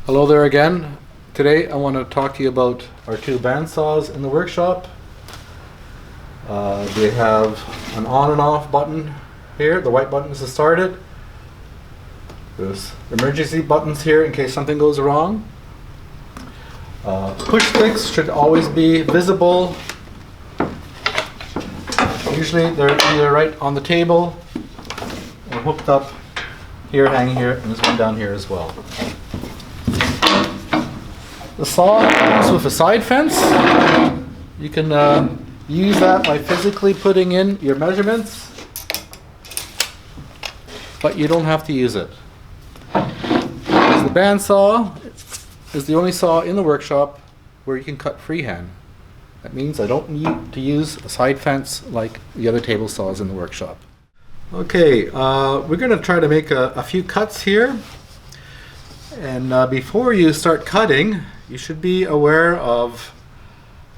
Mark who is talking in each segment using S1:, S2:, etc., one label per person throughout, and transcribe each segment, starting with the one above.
S1: Hello there again. Today I want to talk to you about our two bandsaws in the workshop. They have an on and off button here. The white button is to start it. There's emergency buttons here in case something goes wrong. Push sticks should always be visible. Usually they're either right on the table or hooked up here, hanging here, and there's one down here as well. The saw comes with a side fence. You can use that by physically putting in your measurements, but you don't have to use it. The bandsaw is the only saw in the workshop where you can cut freehand. That means I don't need to use a side fence like the other table saws in the workshop. Okay, we're going to try to make a few cuts here. And before you start cutting, you should be aware of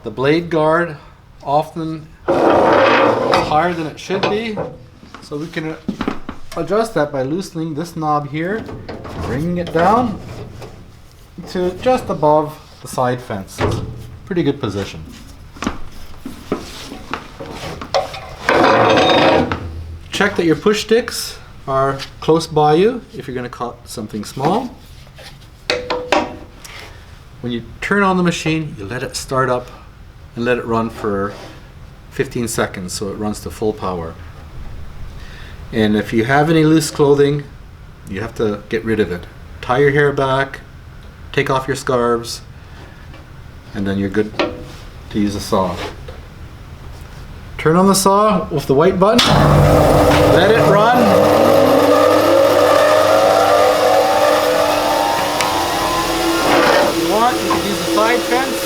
S1: the blade guard, often higher than it should be. So we can adjust that by loosening this knob here, bringing it down to just above the side fence. Pretty good position. Check that your push sticks are close by you if you're going to cut something small. When you turn on the machine, you let it start up and let it run for 15 seconds so it runs to full power. And if you have any loose clothing, you have to get rid of it. Tie your hair back, take off your scarves, and then you're good to use a saw. Turn on the saw with the white button, let it run. You can use the side fence.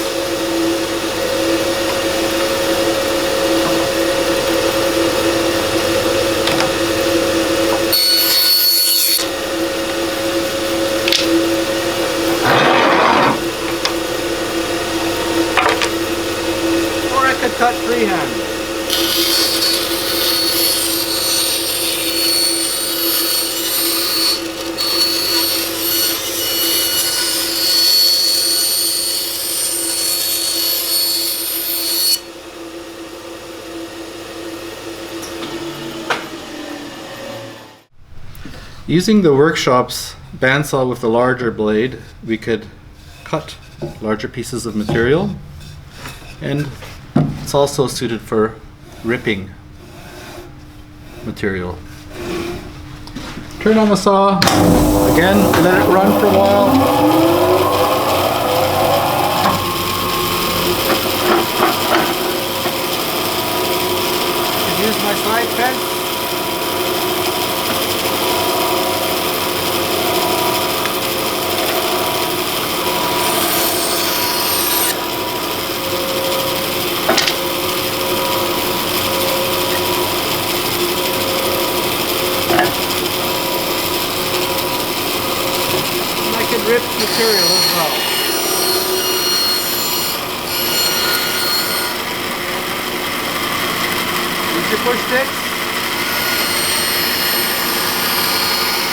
S1: Or I could cut freehand. Using the workshop's bandsaw with the larger blade, we could cut larger pieces of material, and it's also suited for ripping material. Turn on the saw, again, let it run for a while. Use my side fence. Rip material as well. Use your push sticks.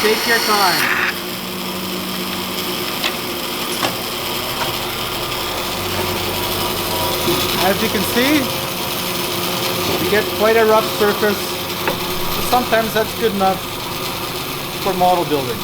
S1: Take your time. As you can see, you get quite a rough surface, but sometimes that's good enough for model building.